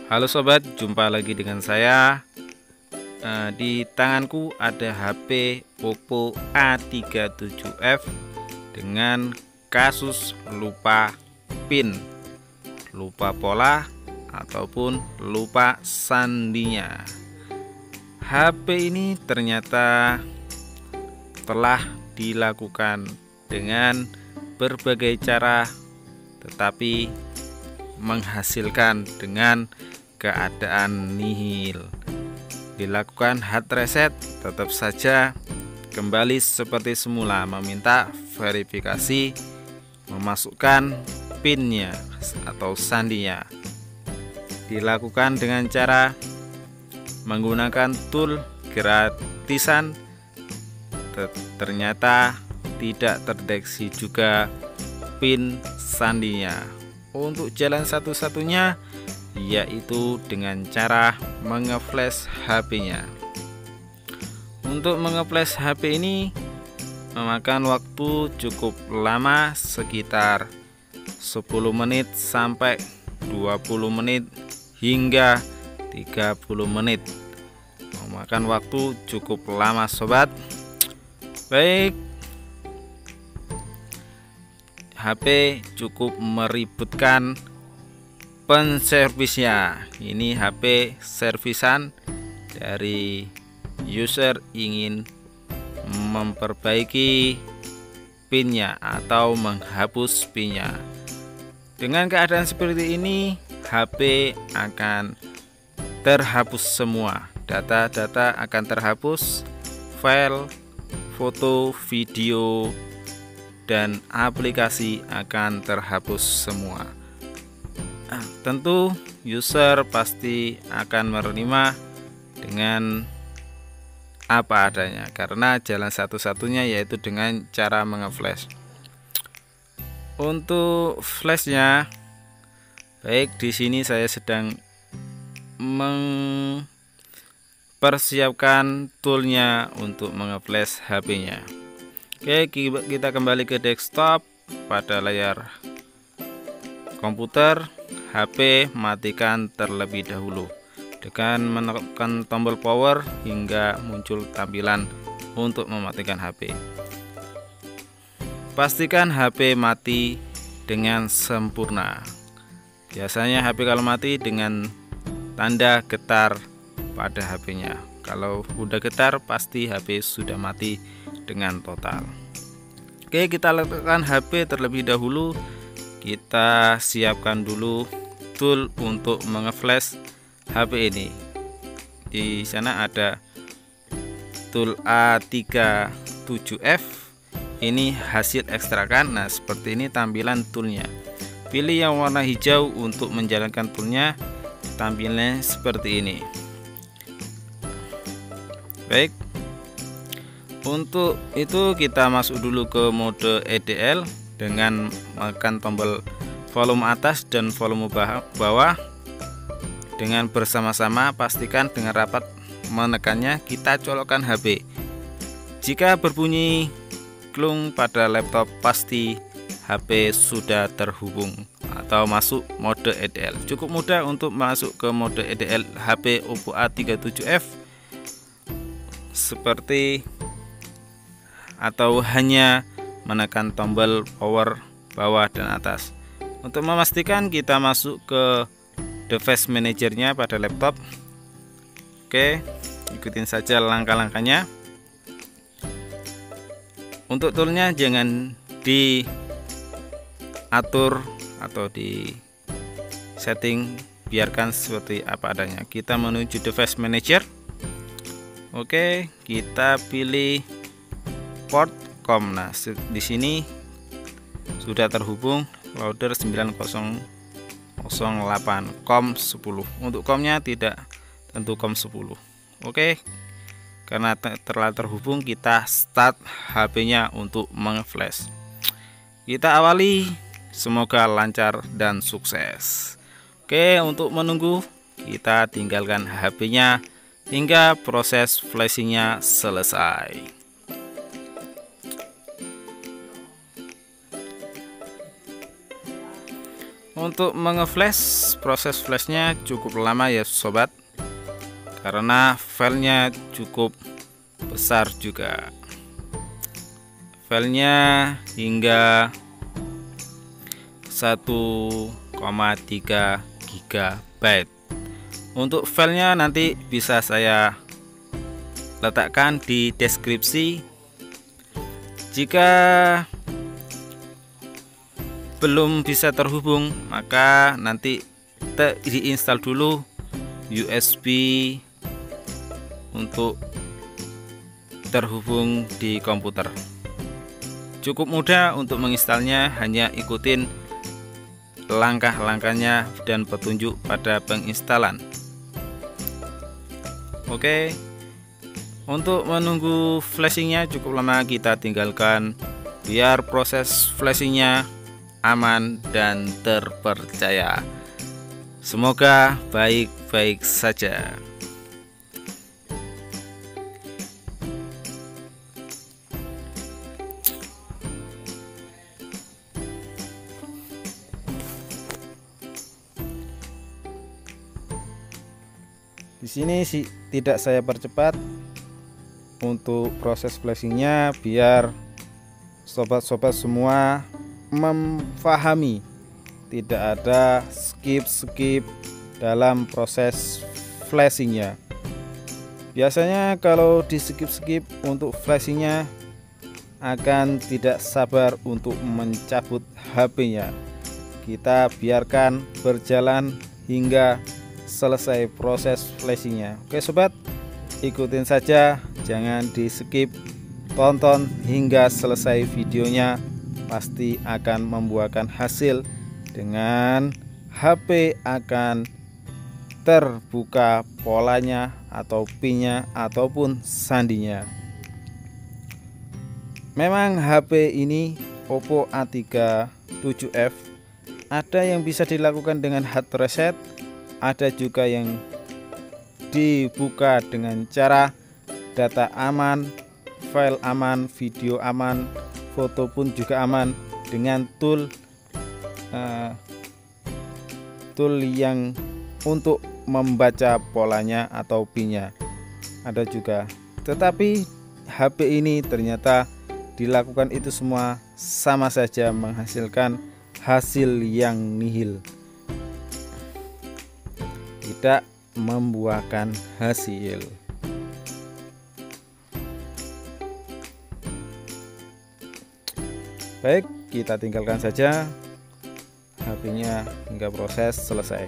Halo sobat, jumpa lagi dengan saya. Di tanganku ada HP Oppo A37F dengan kasus lupa PIN, lupa pola ataupun lupa sandinya. HP ini ternyata telah dilakukan dengan berbagai cara, tetapi menghasilkan dengan keadaan nihil. Dilakukan hard reset, tetap saja kembali seperti semula, meminta verifikasi, memasukkan PIN-nya atau sandinya. Dilakukan dengan cara menggunakan tool gratisan, ternyata tidak terdeteksi juga PIN sandinya. Untuk jalan satu-satunya yaitu dengan cara mengeflash HP-nya. Untuk mengeflash HP ini memakan waktu cukup lama, sekitar 10 menit sampai 20 menit hingga 30 menit. Memakan waktu cukup lama sobat. Baik, HP cukup meributkan penservisnya. Ini HP servisan dari user ingin memperbaiki PIN-nya atau menghapus PIN-nya. Dengan keadaan seperti ini, HP akan terhapus semua. Data-data akan terhapus, file, foto, video, dan aplikasi akan terhapus semua. Tentu user pasti akan menerima dengan apa adanya, karena jalan satu-satunya yaitu dengan cara mengeflash. Untuk flashnya, baik, di sini saya sedang mempersiapkan toolnya untuk mengeflash HP-nya. Oke, kita kembali ke desktop. Pada layar komputer, HP matikan terlebih dahulu dengan menekan tombol power hingga muncul tampilan untuk mematikan HP. Pastikan HP mati dengan sempurna. Biasanya HP kalau mati dengan tanda getar pada HP-nya. Kalau udah getar pasti HP sudah mati dengan total. Oke, kita letakkan HP terlebih dahulu. Kita siapkan dulu tool untuk mengeflash HP ini. Di sana ada tool A37F. Ini hasil ekstrakan. Nah, seperti ini tampilan toolnya. Pilih yang warna hijau untuk menjalankan toolnya. Tampilannya seperti ini. Baik, untuk itu kita masuk dulu ke mode EDL dengan menekan tombol volume atas dan volume bawah dengan bersama-sama. Pastikan dengan rapat menekannya. Kita colokkan HP. Jika berbunyi klung pada laptop, pasti HP sudah terhubung atau masuk mode EDL. Cukup mudah untuk masuk ke mode EDL HP Oppo A37F, seperti atau hanya menekan tombol power bawah dan atas. Untuk memastikan, kita masuk ke device manajernya pada laptop. Oke, ikutin saja langkah-langkahnya. Untuk toolnya jangan diatur atau di setting, biarkan seperti apa adanya. Kita menuju device manager. Oke, kita pilih port COM. Nah, di sini sudah terhubung router 9008 COM 10. Untuk COM-nya tidak tentu COM 10. Oke, karena telah terhubung, kita start HP-nya untuk mengeflash. Kita awali, semoga lancar dan sukses. Oke, untuk menunggu, kita tinggalkan HP-nya hingga proses flashingnya selesai. Untuk mengeflash, proses flashnya cukup lama ya sobat, karena filenya cukup besar juga. Filenya hingga 1,3 GB. Untuk filenya nanti bisa saya letakkan di deskripsi. Jika belum bisa terhubung, maka nanti diinstal dulu USB untuk terhubung di komputer. Cukup mudah untuk menginstalnya, hanya ikutin langkah-langkahnya dan petunjuk pada penginstalan. Oke, untuk menunggu flashingnya cukup lama, kita tinggalkan biar proses flashingnya aman dan terpercaya. Semoga baik-baik saja. Di sini sih tidak saya percepat untuk proses flashingnya, biar sobat-sobat semua memahami, tidak ada skip dalam proses flashingnya. Biasanya kalau di skip untuk flashingnya akan tidak sabar untuk mencabut HP-nya. Kita biarkan berjalan hingga selesai proses flashingnya. Oke sobat, ikutin saja, jangan di skip, tonton hingga selesai videonya, pasti akan membuahkan hasil. Dengan HP akan terbuka polanya atau pinnya ataupun sandinya. Memang HP ini Oppo A3 7F, ada yang bisa dilakukan dengan hard reset, ada juga yang dibuka dengan cara data aman, file aman, video aman, foto pun juga aman dengan tool yang untuk membaca polanya atau pinnya ada juga. Tetapi HP ini ternyata dilakukan itu semua sama saja menghasilkan hasil yang nihil, tidak membuahkan hasil. Baik, kita tinggalkan saja HP-nya hingga proses selesai.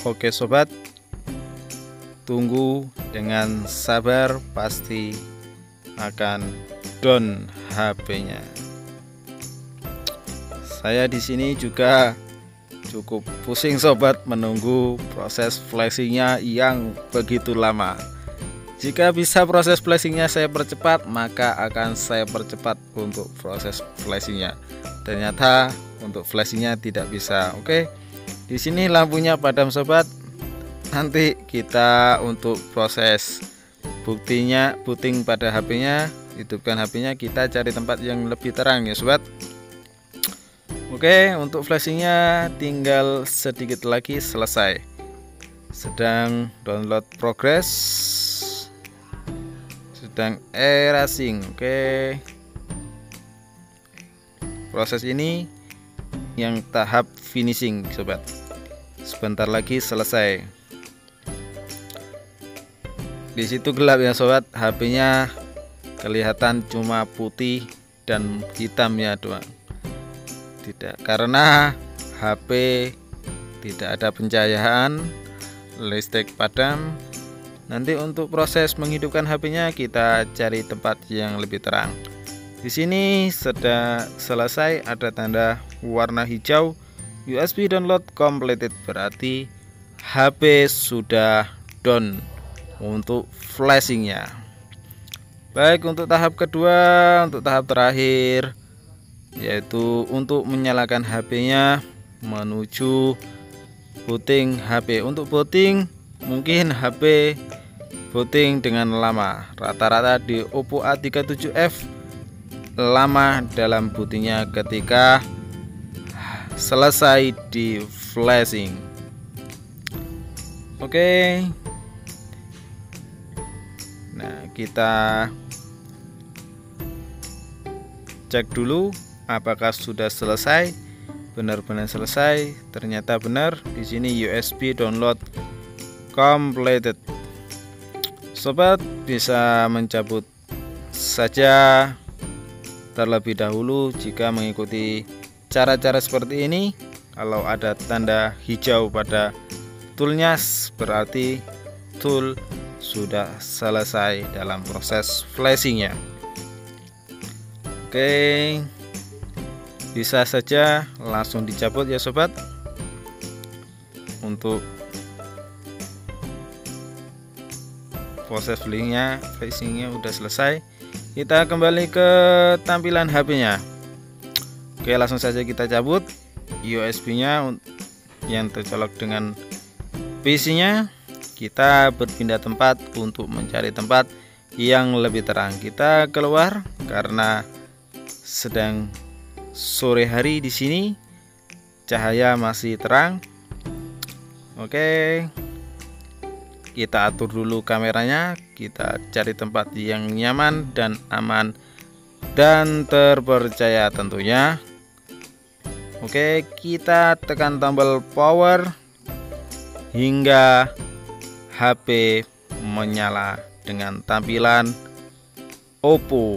Oke sobat, tunggu dengan sabar, pasti akan down HP-nya. Saya di sini juga cukup pusing sobat menunggu proses flashingnya yang begitu lama. Jika bisa proses flashingnya saya percepat, maka akan saya percepat untuk proses flashingnya. Ternyata untuk flashingnya tidak bisa. Oke, di sini lampunya padam sobat. Nanti kita untuk proses booting pada HP-nya, hidupkan HP-nya, kita cari tempat yang lebih terang ya sobat. Oke, untuk flashingnya tinggal sedikit lagi selesai. Sedang download progress, sedang erasing. Oke, proses ini yang tahap finishing sobat. Sebentar lagi selesai. Di situ gelap ya sobat, HP-nya kelihatan cuma putih dan hitamnya doang. Tidak, karena HP tidak ada pencahayaan, listrik padam. Nanti untuk proses menghidupkan HP-nya kita cari tempat yang lebih terang. Di sini sudah selesai, ada tanda warna hijau, USB download completed, berarti HP sudah down untuk flashingnya. Baik, untuk tahap kedua, untuk tahap terakhir, yaitu untuk menyalakan HP-nya menuju booting HP. Untuk booting mungkin HP booting dengan lama, rata-rata di Oppo A37F lama dalam bootingnya ketika selesai di flashing. Oke, nah kita cek dulu apakah sudah selesai. Benar-benar selesai, ternyata benar. Di sini USB download completed. Sobat bisa mencabut saja terlebih dahulu jika mengikuti cara-cara seperti ini. Kalau ada tanda hijau pada toolnya, berarti tool sudah selesai dalam proses flashingnya. Oke, bisa saja langsung dicabut ya sobat. Untuk proses flashingnya udah selesai. Kita kembali ke tampilan HP-nya. Oke, langsung saja kita cabut USB-nya yang tercolok dengan PC-nya. Kita berpindah tempat untuk mencari tempat yang lebih terang. Kita keluar karena sedang sore hari di sini, cahaya masih terang. Oke, kita atur dulu kameranya, kita cari tempat yang nyaman dan aman dan terpercaya tentunya. Oke, kita tekan tombol power hingga HP menyala dengan tampilan Oppo.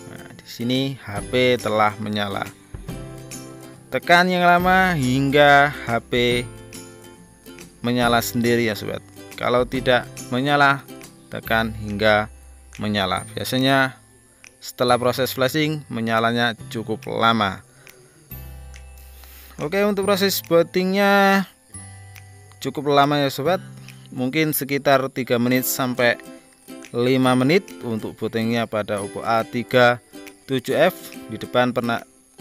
Nah, di sini HP telah menyala. Tekan yang lama hingga HP menyala sendiri ya sobat. Kalau tidak menyala, tekan hingga menyala. Biasanya setelah proses flashing menyalanya cukup lama. Oke, untuk proses bootingnya cukup lama ya sobat, mungkin sekitar 3 menit sampai 5 menit untuk bootingnya pada Oppo A37F. Di depan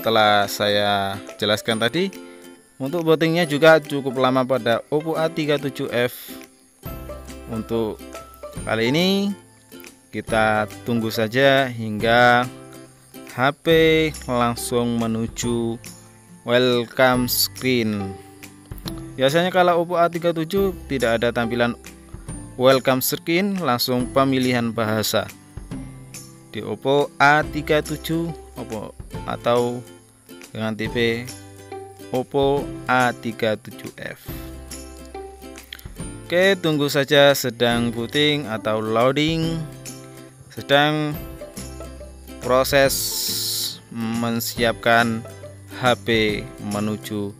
telah saya jelaskan tadi. Untuk bootingnya juga cukup lama pada Oppo A37F. Untuk kali ini kita tunggu saja hingga HP langsung menuju welcome screen. Biasanya kalau Oppo A37 tidak ada tampilan welcome screen, langsung pemilihan bahasa. Di Oppo A37 atau dengan tipe Oppo A37F. Oke, tunggu saja, sedang booting atau loading, sedang proses menyiapkan HP menuju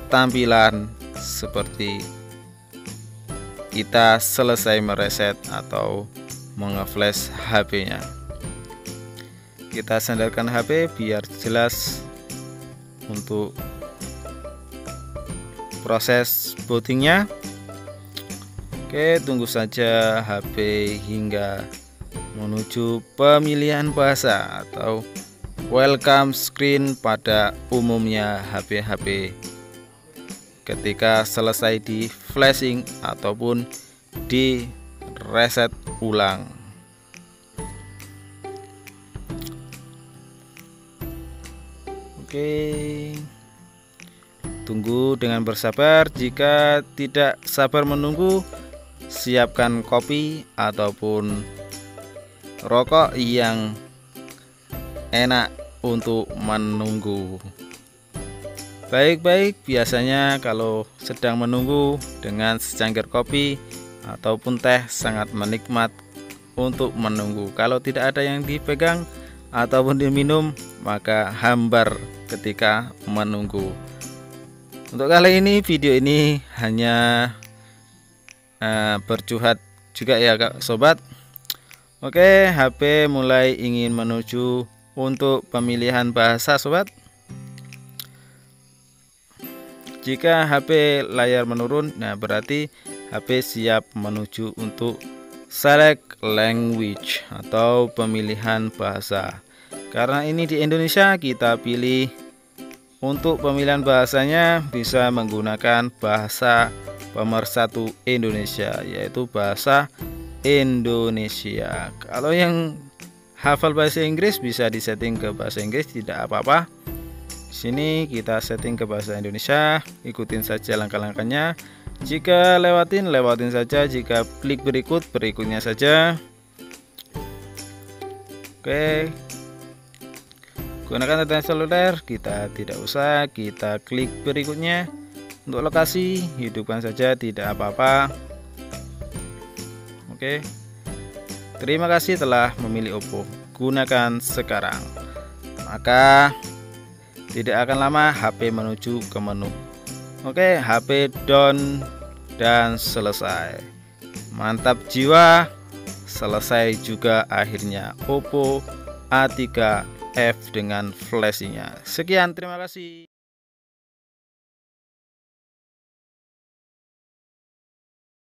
tampilan seperti kita selesai mereset atau mengeflash HP-nya. Kita sandarkan HP biar jelas untuk proses bootingnya. Oke, tunggu saja HP hingga menuju pemilihan bahasa atau welcome screen pada umumnya HP-HP ketika selesai di flashing ataupun di reset ulang. Oke, tunggu dengan bersabar. Jika tidak sabar menunggu, siapkan kopi ataupun rokok yang enak untuk menunggu. Baik-baik, biasanya kalau sedang menunggu dengan secangkir kopi ataupun teh sangat menikmat untuk menunggu. Kalau tidak ada yang dipegang ataupun diminum, maka hambar ketika menunggu. Untuk kali ini video ini hanya bercurhat juga ya Kak Sobat. Oke, HP mulai ingin menuju untuk pemilihan bahasa Sobat. Jika HP layar menurun, nah berarti HP siap menuju untuk select language atau pemilihan bahasa. Karena ini di Indonesia, kita pilih untuk pemilihan bahasanya bisa menggunakan bahasa pemersatu Indonesia, yaitu bahasa Indonesia. Kalau yang hafal bahasa Inggris bisa disetting ke bahasa Inggris, tidak apa-apa. Sini kita setting ke bahasa Indonesia, ikutin saja langkah-langkahnya. Jika lewatin saja, jika klik berikutnya saja. Oke, gunakan internet seluler, kita tidak usah, kita klik berikutnya. Untuk lokasi, hidupkan saja, tidak apa-apa. Oke, terima kasih telah memilih Oppo, gunakan sekarang. Maka tidak akan lama HP menuju ke menu. Oke, HP down dan selesai. Mantap jiwa, selesai juga akhirnya Oppo A3F dengan flashingnya. Sekian, terima kasih.